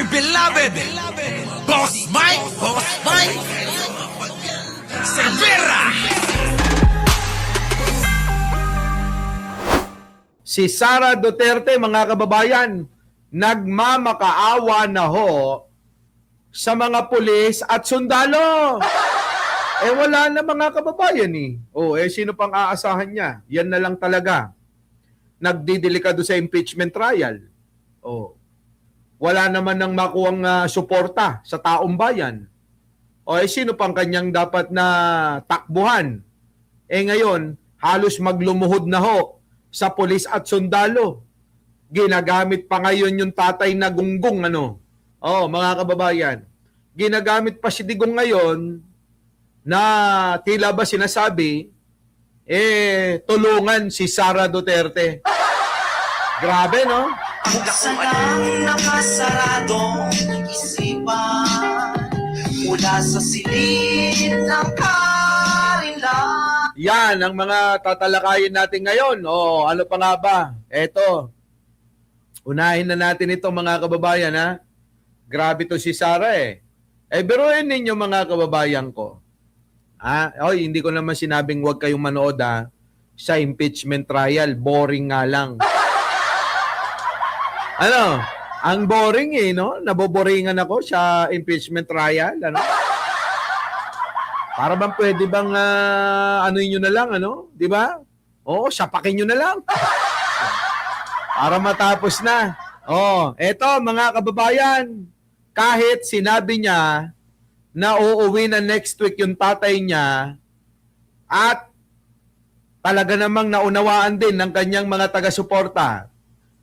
beloved Boss Mike Cervera. Si Sara Duterte, mga kababayan, nagmamakaawa na ho sa mga pulis at sundalo. Wala na mga kababayan eh. Sino pang aasahan niya? Yan na lang talaga. Nagdidelikado sa impeachment trial. Wala naman nang makuwang suporta sa taong bayan. Sino pang kanyang dapat na takbuhan? Ngayon, halos maglumuhod na ho sa pulis at sundalo. Ginagamit pa ngayon yung tatay na gunggong, mga kababayan. Ginagamit pa si Digong ngayon na tila ba sinasabi, tulungan si Sara Duterte. Grabe, no? Buksan ang nakasaradong isipan mula sa silid ng karinlan. Yan ang mga tatalakayin natin ngayon. Ano pa nga ba? Eto. Unahin na natin ito, mga kababayan, ha? Grabe to si Sara biruin ninyo, mga kababayan ko. Hindi ko naman sinabing huwag kayong manood sa impeachment trial. Boring nga lang. Ang boring no? Naboboringan ako sa impeachment trial, Para bang pwede bang nyo na lang, Di ba? Sapakin nyo na lang. Para matapos na. Eto, mga kababayan, kahit sinabi niya na uuwi na next week yung tatay niya at talaga namang naunawaan din ng kanyang mga taga-suporta,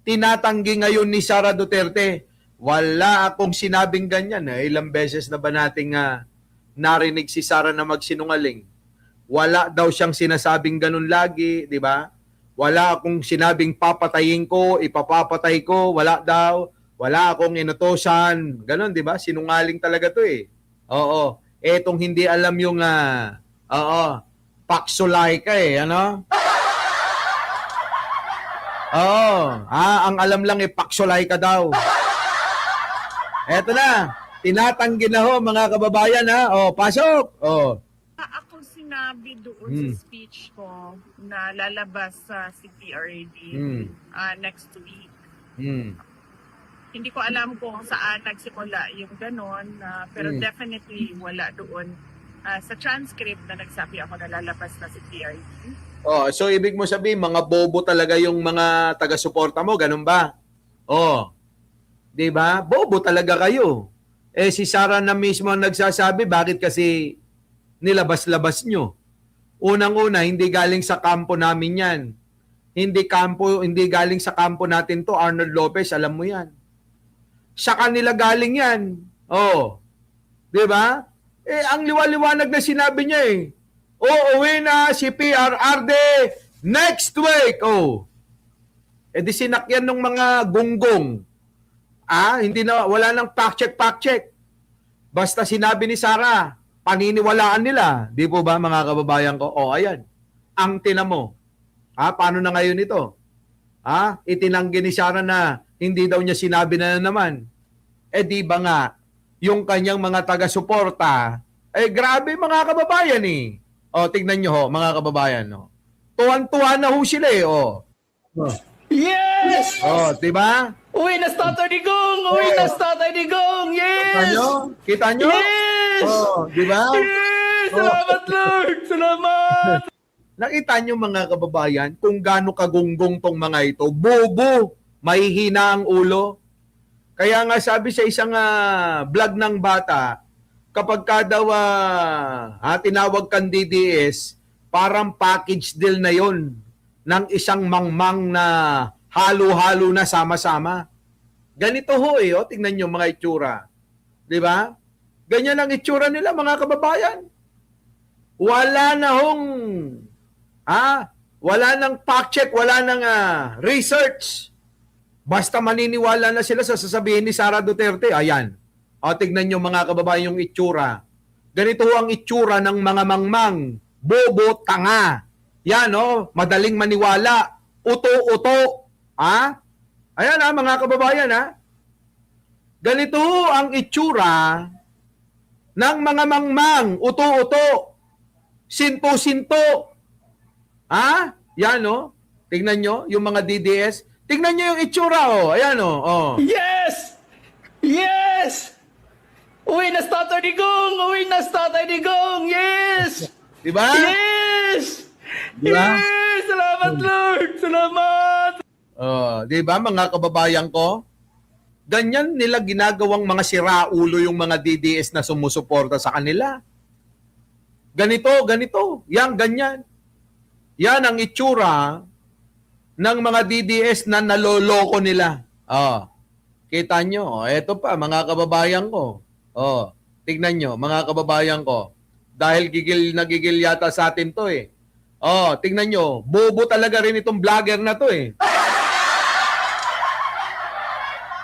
tinatanggi ngayon ni Sara Duterte. Wala akong sinabing ganyan. Ilang beses na ba nating narinig si Sara na magsinungaling? Wala daw siyang sinasabing ganun lagi, di ba? Wala akong sinabing papatayin ko, ipapapatay ko, wala daw. Wala akong inutosan. Ganun, di ba? Sinungaling talaga to Etong hindi alam yung paksulay ka ang alam lang paksulay ka daw. Eto na, tinatanggi na ho, mga kababayan, pasok. Ako sinabi doon sa speech ko na lalabas sa CPRD next week. Hindi ko alam kung saan nagsimula yung ganon, pero definitely wala doon sa transcript na nagsabi ako na lalabas na si PRD. So ibig mo sabihin, mga bobo talaga yung mga taga-suporta mo, ganun ba? Di ba? Bobo talaga kayo. Si Sara na mismo ang nagsasabi, bakit kasi nilabas-labas nyo? Unang-una, hindi galing sa kampo namin yan. Hindi galing sa kampo natin to, Arnold Lopez, alam mo yan. Sa kanila galing yan. Di ba? Ang liwa-liwanag na sinabi niya uuwi na si PRRD next week. Di sinakyan ng mga gunggong. Wala nang fact check. Basta sinabi ni Sara, paniniwalaan nila. Di po ba, mga kababayan ko? Ayan. Ang tinamo. Paano na ngayon ito? Itinanggi ni Sara na hindi daw niya sinabi na naman. Di ba nga, yung kanyang mga taga-suporta, grabe, mga kababayan tignan nyo ho, mga kababayan. Tuwan-tuwa na ho sila Yes! di ba? Uwi na sa Tatay Digong! Uwi na sa Tatay Digong! Yes! Kita nyo? Yes! Di ba? Yes! Salamat, Lord! Salamat! Nakita nyo, mga kababayan, kung gaano kagunggong tong mga ito. Bobo! Mahihina ang ulo. Kaya nga sabi sa isang vlog ng bata, kapag ka daw tinawag kang DDS, parang package deal na yon ng isang mangmang na halo-halo na sama-sama. Ganito ho tingnan nyo mga itsura. Di ba? Ganyan ang itsura nila, mga kababayan. Wala na hong wala nang fact check, wala nang research. Basta maniniwala na sila sa sasabihin ni Sara Duterte. Ayan. Tignan nyo, mga kababayan, yung itsura. Ganito ang itsura ng mga mangmang. Bobo, tanga. Yan, madaling maniwala. Uto-uto. Ayan, mga kababayan, Ganito ang itsura ng mga mangmang, uto-uto, sinto-sinto. Ha? Yan, oh. Tingnan nyo, yung mga DDS. Tingnan nyo yung itsura, oh. Ayan, oh. Oh. Yes! Yes! Uwi na sa Tatay Digong! Uwi na sa Tatay Digong! Yes! Diba? Yes! Diba? Yes! Salamat, Lord! Salamat! Oh, 'di ba mga kababayan ko? Ganyan nila ginagawang mga siraulo yung mga DDS na sumusuporta sa kanila. Ganito, ganito. Yan, ganyan. Yan ang itsura ng mga DDS na naloloko nila. Oh, kita nyo. Oh, eto pa, mga kababayan ko. Oh, tignan nyo, mga kababayan ko. Dahil gigil na gigil yata sa atin to eh. Oh, tignan nyo. Bobo talaga rin itong vlogger na to eh.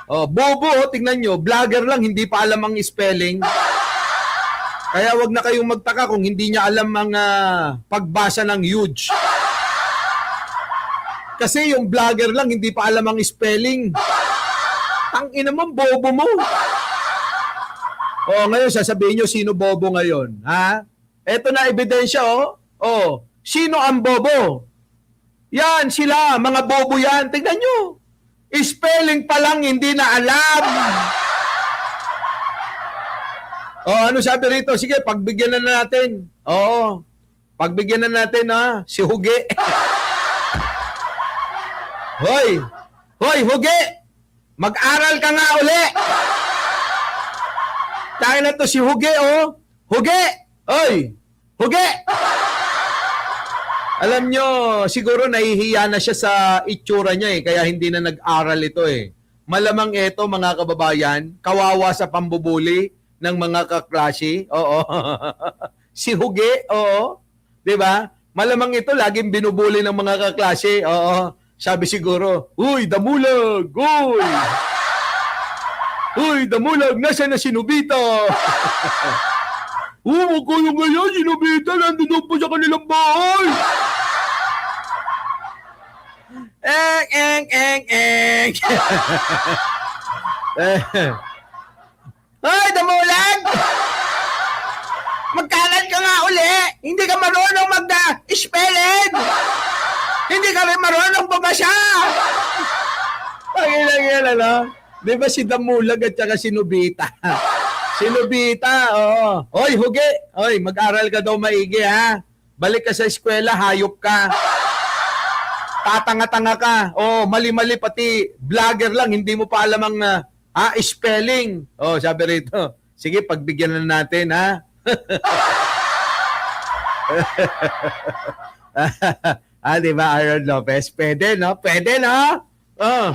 Oh, bobo, tingnan nyo, vlogger lang, hindi pa alam ang spelling. Kaya wag na kayong magtaka kung hindi niya alam ang pagbasa ng huge. Kasi yung vlogger lang, hindi pa alam ang spelling. Tangina mo, bobo mo. Oh, ngayon sasabihin nyo, sino bobo ngayon? Ha? Eto na ebidensya, oh. Oh, sino ang bobo? Yan, sila, mga bobo yan. Tingnan nyo. Spelling pa lang hindi na alam. Oh, ano sabi rito? Sige, pagbigyan na natin. Oo. Pagbigyan na natin si Huge. Hoy! Hoy, Huge! Mag-aral ka nga uli. Tayo na to si Huge, oh. Huge! Hoy! Huge! Alam nyo, siguro nahihiya na siya sa itsura niya kaya hindi na nag-aral ito eh. Malamang ito, mga kababayan, kawawa sa pambubuli ng mga kaklase. Oo. Si Huge, oo. 'Di ba? Malamang ito, laging binubuli ng mga kaklase. Oo. Sabi siguro, uy, damulag! Uy! Uy, damulag! Nasaan na si Nobita? Wag kayo ngayon, si Nobita, nandun pa sa kanilang bahay! Eng! Hoy, damulag! Magkalat ka nga uli! Hindi ka marunong mag-spelling! Hindi ka rin marunong babasa! Pagilagyan, ano? Di ba si Damulag at saka si Nobita? Si Nobita, oo. Hoy, Huge! Hoy, mag-aral ka daw maigi, ha? Balik ka sa eskwela, hayop ka. Tatanga-tanga ka. Oh, mali-mali pati vlogger lang, hindi mo pa alam ang spelling. Oh, sabi rito. Sige, pagbigyan na natin, ha? Di ba, Aaron Lopez? Pwede, no? Pwede, no? Oh.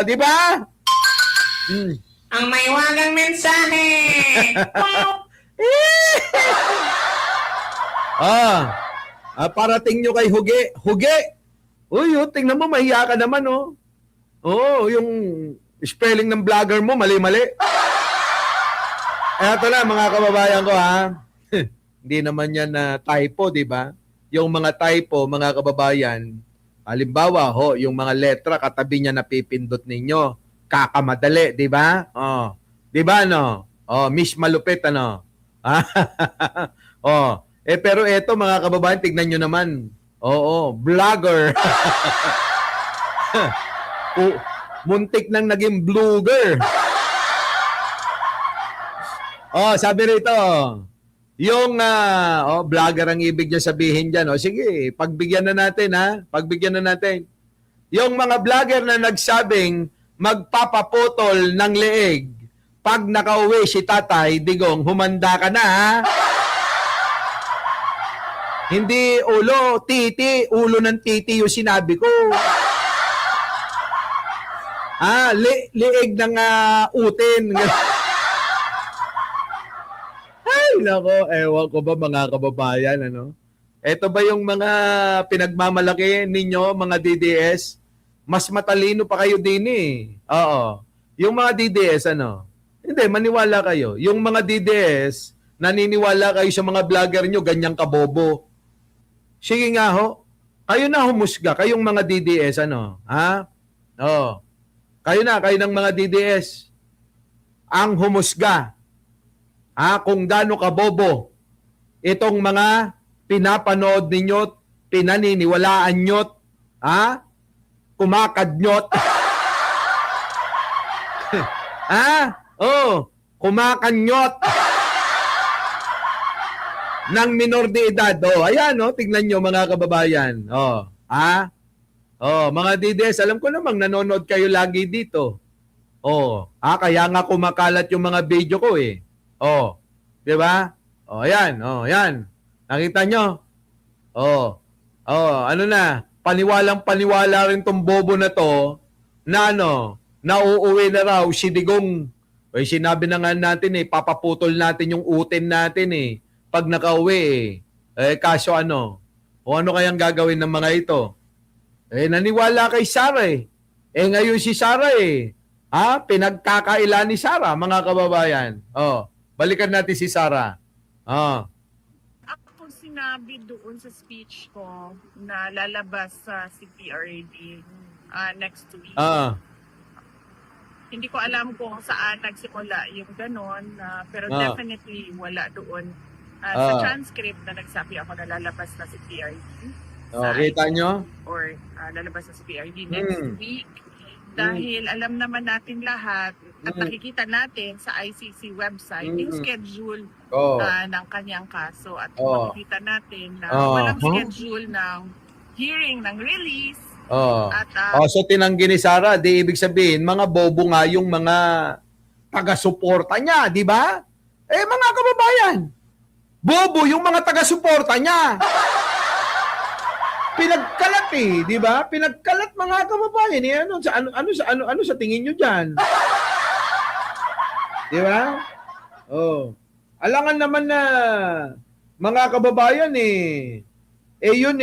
Di ba? Ang may wagang mensahe. Parating nyo kay Huge. Huge! Uy, tingnan mo, mahiya ka naman, oh. Oo, yung spelling ng vlogger mo, mali-mali. Eto na, mga kababayan ko, ha? Hindi naman yan na typo, di ba? Yung mga typo, mga kababayan, halimbawa, yung mga letra, katabi niya napipindot ninyo. Kakamadali, di ba? Oh. Di ba, no? Oh, Miss Malupit, ano? Oh. Pero eto, mga kababayan, tignan nyo naman. Oo, vlogger. Muntik nang naging blogger. Oh, sabi rito, yung vlogger ang ibig niya sabihin diyan. Sige, pagbigyan na natin, ha? Pagbigyan na natin. Yung mga vlogger na nagsabing magpapaputol ng leeg pag nakauwi si Tatay Digong, humanda ka na, ha? Hindi ulo, titi, ulo ng titi yung sinabi ko. Liig ng utin. Ay, nako, ewan ko ba mga kababayan, ano? Ito ba yung mga pinagmamalaki ninyo, mga DDS? Mas matalino pa kayo din eh. Oo. Yung mga DDS, ano? Hindi, maniwala kayo. Yung mga DDS, naniniwala kayo sa mga vlogger nyo, ganyang kabobo. Sige nga ho. Kayo na humusga. Kayong mga DDS, ano? Ha? Oo. Kayo ng mga DDS. ang humusga kung gaano kabobo itong mga pinapanood ninyo, pinaniniwalaan nyo't, kumakadnyot. Kumakanyot ng minor de edad. Ayan, tingnan nyo mga kababayan. Mga DDS, alam ko namang nanonood kayo lagi dito. Kaya nga kumakalat yung mga video ko eh. Di ba? Ayan, ayan. Nakita nyo? Ano na, paniwalang-paniwala rin tong bobo na to na nauuwi na raw si Digong. Sinabi na nga natin papaputol natin yung utin natin pag nakauwi kaso ano kayang gagawin ng mga ito? Naniwala kay Sara ngayon si Sara pinagkakaila ni Sara, mga kababayan. Balikan natin si Sara. Ako sinabi doon sa speech ko na lalabas sa CPRD next week. Hindi ko alam kung saan nagsimula yung ganon, pero definitely wala doon sa transcript na nagsabi ako na lalabas na si PRD. Kita nyo? Or lalabas na si PRD next week. Dahil alam naman natin lahat at nakikita natin sa ICC website yung schedule ng kanyang kaso. At makikita natin na walang schedule ng hearing, ng release. So tinanggi ni Sara, di ibig sabihin, mga bobo nga yung mga taga-suporta niya, di ba? Mga kababayan, bobo yung mga taga-suporta niya. Pinagkalat di ba? Pinagkalat mga kababayan. Ano sa tingin niyo diyan? Di ba? Alangan naman na mga kababayan yun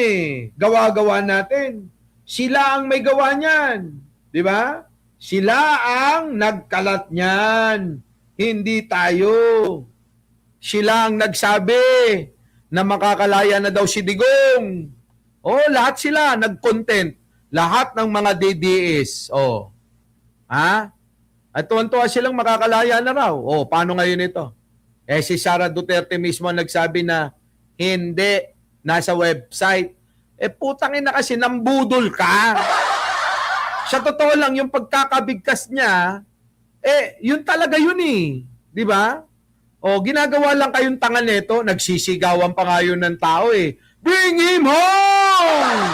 gawa-gawa natin. Sila ang may gawa niyan. Di ba? Sila ang nagkalat niyan. Hindi tayo. Sila ang nagsabi na makakalaya na daw si Digong. Lahat sila nag-content. Lahat ng mga DDS. At tuwan-tuwa silang makakalaya na raw. Paano ngayon ito? Si Sara Duterte mismo nagsabi na hindi, nasa website. Putang ina kasi, nambudol ka. Sa totoo lang, yung pagkakabigkas niya, yun talaga yun Di ba? Ginagawa lang kayong tanga nito, nagsisigawan pa nga yun ng tao Bring him home!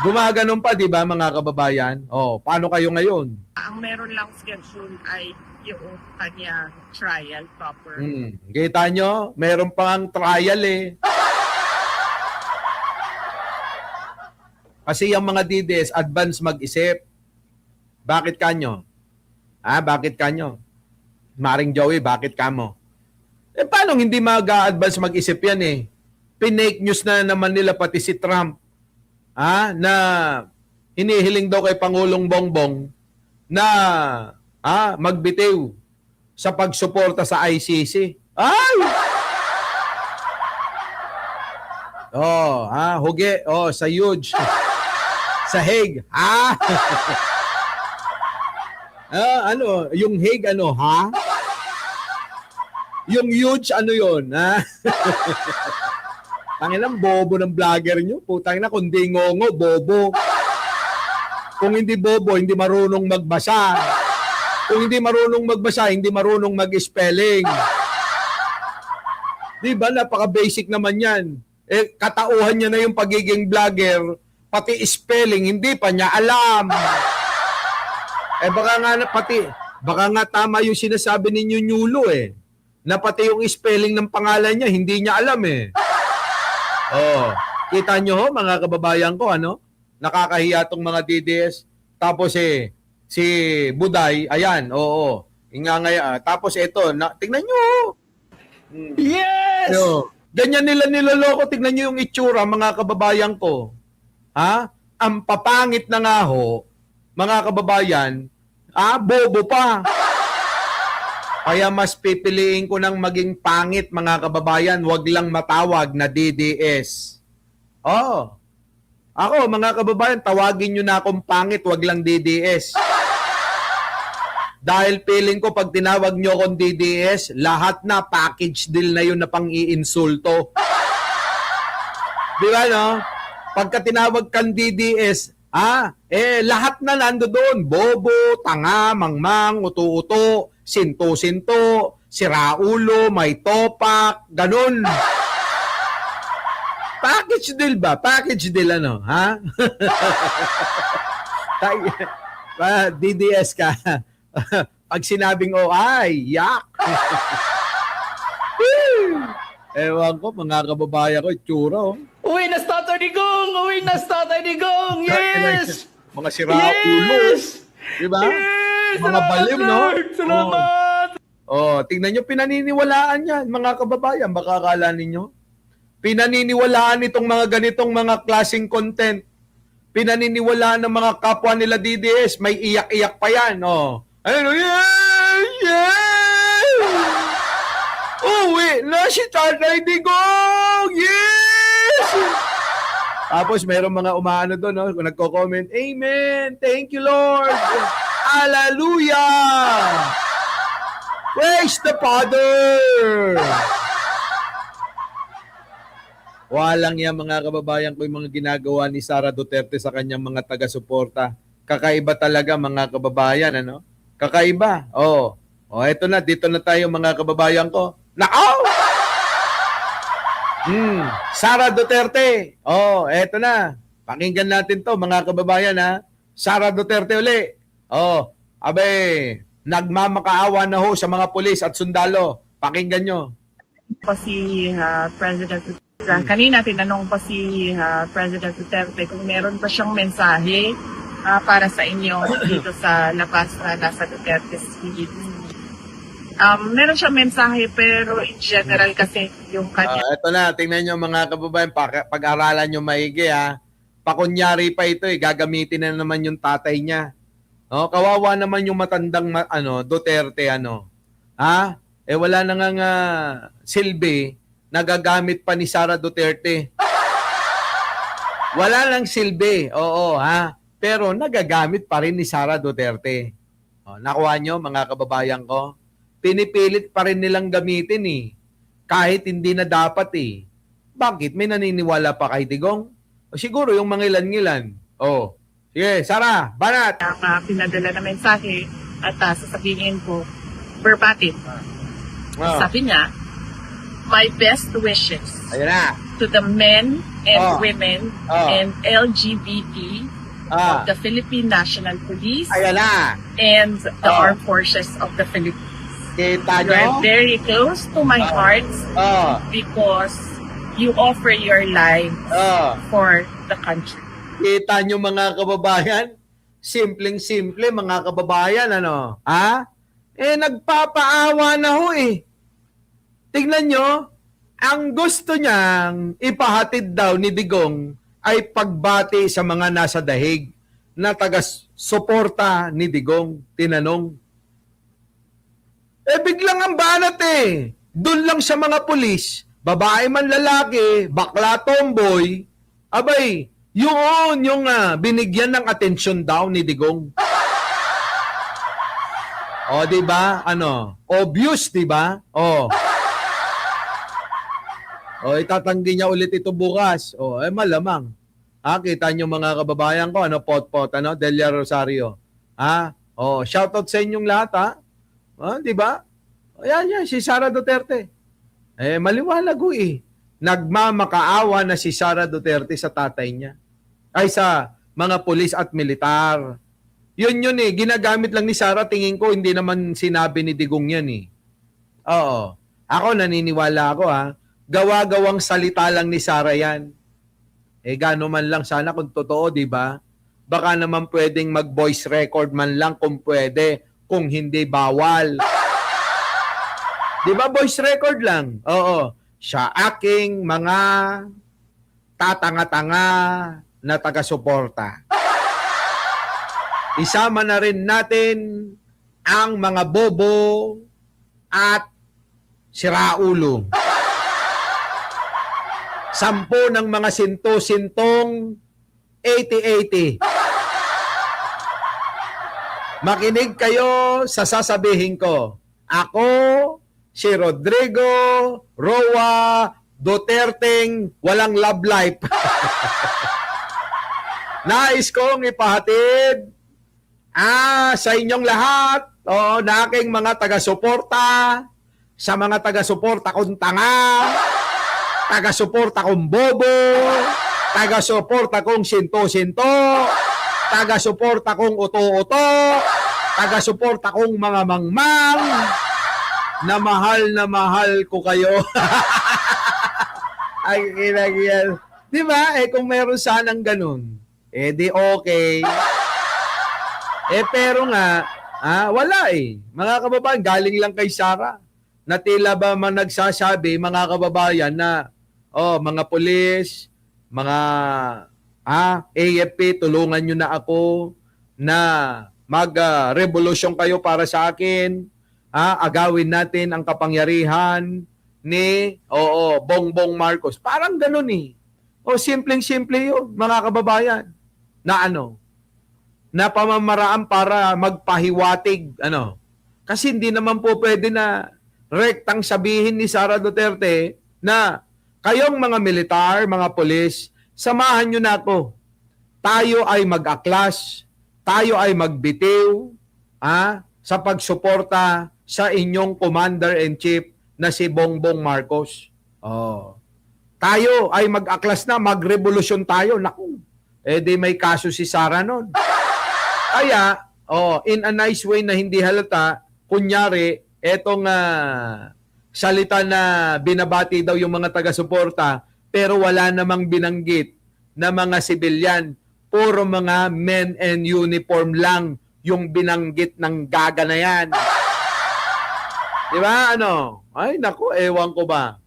Gumaganon pa, di ba, mga kababayan? Paano kayo ngayon? Ang meron lang schedule ay yung kanya trial proper. Kita nyo? Meron pang trial Kasi yung mga DDS, advance mag-isip. Bakit kanyo? Bakit kanyo? Maring Joey, bakit kamo? Paano hindi mag-advance mag-isip yan Pinake news na naman nila pati si Trump. Na hinihiling daw kay Pangulong Bongbong na magbitiw sa pagsuporta sa ICC. Ay! Huge. Sa huge. Sa Hague. Yung Hague, Yung huge, yun, Tangilang bobo ng vlogger nyo. Putang na, kundi ngongo, bobo. Kung hindi bobo, hindi marunong magbasa. Kung hindi marunong magbasa, hindi marunong mag-spelling. Di ba? Napaka-basic naman yan. Katauhan niya na yung pagiging vlogger, pati spelling, hindi pa niya alam. Baka nga tama yung sinasabi ninyo Nyulo na pati yung spelling ng pangalan niya, hindi niya alam kita nyo mga kababayan ko, nakakahiya tong mga DDS. Tapos si Buday, ayan, ingangaya. Tapos ito, tingnan nyo. Yes! Ganyan nila niloloko, tingnan nyo yung itsura, mga kababayan ko. Ang papangit na nga mga kababayan, bobo pa. Kaya mas pipiliin ko ng maging pangit, mga kababayan, wag lang matawag na DDS. Ako, mga kababayan, tawagin nyo na akong pangit, wag lang DDS. Dahil feeling ko pag tinawag nyo akong DDS, lahat na package deal na yun na pang-iinsulto. Di ba, no? Pagka tinawag kang DDS, lahat na nando doon. Bobo, tanga, mangmang, uto-uto, sinto-sinto, siraulo, may topak, ganun. Package deal ba? Package deal ano, ha? DDS ka. Pag sinabing yak. Ewan ko, mga kababayan ko, itsura, oh. Uwi na sa Tatay Digong! Uwi na sa Tatay Digong! Yes! Mga siraulo. Yes! Diba? Yes! Mga baliw, no? Lord! Salamat! Tingnan nyo, pinaniniwalaan yan, mga kababayan. Baka akala ninyo. Pinaniniwalaan itong mga ganitong mga klaseng content. Pinaniniwalaan ng mga kapwa nila DDS. May iyak-iyak pa yan, oh. Ayun, yes! Uwi na si Tatay Digong! Yes! Tapos mayroong mga umaano doon, no? Kung nagko-comment, Amen! Thank you, Lord! Hallelujah! Praise the Father! Walang yan, mga kababayan ko, yung mga ginagawa ni Sara Duterte sa kanyang mga taga-suporta. Kakaiba talaga, mga kababayan, ano? Kakaiba. Eto na, dito na tayo, mga kababayan ko. Nakaw! Sara Duterte. Eto na. Pakinggan natin to, mga kababayan, ha? Sara Duterte uli. Nagmamakaawa na ho sa mga pulis at sundalo. Pakinggan nyo. Po si President Duterte. Kanina tinanong po si President Duterte kung meron pa siyang mensahe para sa inyo dito sa labas na nasa Duterte Street. Meron siyang mensahe pero in general kasi yung kanya. Ito na, tingnan nyo mga kababayan, pag-aralan nyo maigi, ha. Pakunyari pa ito, gagamitin na naman yung tatay niya. Kawawa naman yung matandang Duterte, ha? Wala na nga silbi, nagagamit pa ni Sara Duterte. Wala lang silbi, ha? Pero nagagamit pa rin ni Sara Duterte. Nakuha nyo, mga kababayan ko? Pinipilit pa rin nilang gamitin, kahit hindi na dapat, Bakit? May naniniwala pa kay Digong? Siguro yung mga ilan-ilan. Sige, Sara, banat! Pinadala na mensahe at sasabihin ko, verbatim. Sabi niya, my best wishes Ayan na. to the men and Oh. women Oh. and LGBT of the Philippine National Police Ayan na. and the Oh. armed forces of the Philippines. Kita You are nyo? very close to my heart because you offer your life for the country. Kita nyo, mga kababayan? Simpleng-simple, mga kababayan, nagpapaawa na ho, Tignan nyo, ang gusto niyang ipahatid daw ni Digong ay pagbati sa mga nasa dahig na taga-suporta ni Digong. Tinanong. Biglang ang banat, Doon lang sa mga pulis, babae man lalaki, bakla tomboy, abay, yun yung binigyan ng atensyon daw ni Digong. Di ba? Obvious, di ba? Itatanggi niya ulit ito bukas. Malamang. Kita niyo, mga kababayan ko, pot-pot, Delia Rosario. Shoutout sa inyong lahat, di ba? Yan, si Sara Duterte. Maliwanag ho, Nagmamakaawa na si Sara Duterte sa tatay niya. Ay, sa mga pulis at militar. Yun, ginagamit lang ni Sara. Tingin ko, hindi naman sinabi ni Digong yan, Ako, naniniwala ako, gawa-gawang salita lang ni Sara yan. Gano man lang sana kung totoo, di ba? Baka naman pwedeng mag-voice record man lang kung pwede, kung hindi bawal. Di ba voice record lang? Sa aking mga tatanga-tanga na taga-suporta. Isama na rin natin ang mga bobo at siraulo. 10 ng mga sinto-sintong 80-80. Makinig kayo sa sasabihin ko. Ako, si Rodrigo Roa Duterteng walang love life. Nais kong ipahatid sa inyong lahat, na aking mga taga-suporta, sa mga taga-suporta kong tanga, taga-suporta kong bobo, taga-suporta kong sinto-sinto, taga-suporta kong uto-uto, taga-suporta kong mga mangmang, na mahal ko kayo. Ay, kinagyan. Di ba? Kung meron sanang ganun, di okay. Pero nga, wala Mga kababayan, galing lang kay Sarah. Na tila ba man nagsasabi, mga kababayan, na, mga pulis, mga AFP, tulungan nyo na ako na mag-revolusyon kayo para sa akin. Agawin natin ang kapangyarihan ni Bongbong Marcos. Parang ganun simpleng-simple yun, mga kababayan. Na na pamamaraan para magpahiwatig. Kasi hindi naman po pwede na rektang sabihin ni Sara Duterte na kayong mga militar, mga polis, samahan nyo na ako. Tayo ay mag-aklas, tayo ay magbitiw sa pagsuporta sa inyong Commander-in-Chief na si Bongbong Marcos. Tayo ay mag-aklas na, magrevolusyon tayo. Naku, di may kaso si Sara nun. Kaya, in a nice way na hindi halata, kunyari, etong salita na binabati daw yung mga taga-suporta, pero wala namang binanggit na mga sibilyan. Puro mga men and uniform lang yung binanggit ng gaga na yan. Di ba? Ay, naku, ewan ko ba.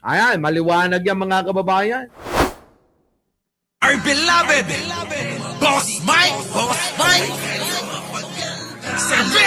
Ayan, maliwanag yan mga kababayan. Our beloved Boss Mike Sevilla.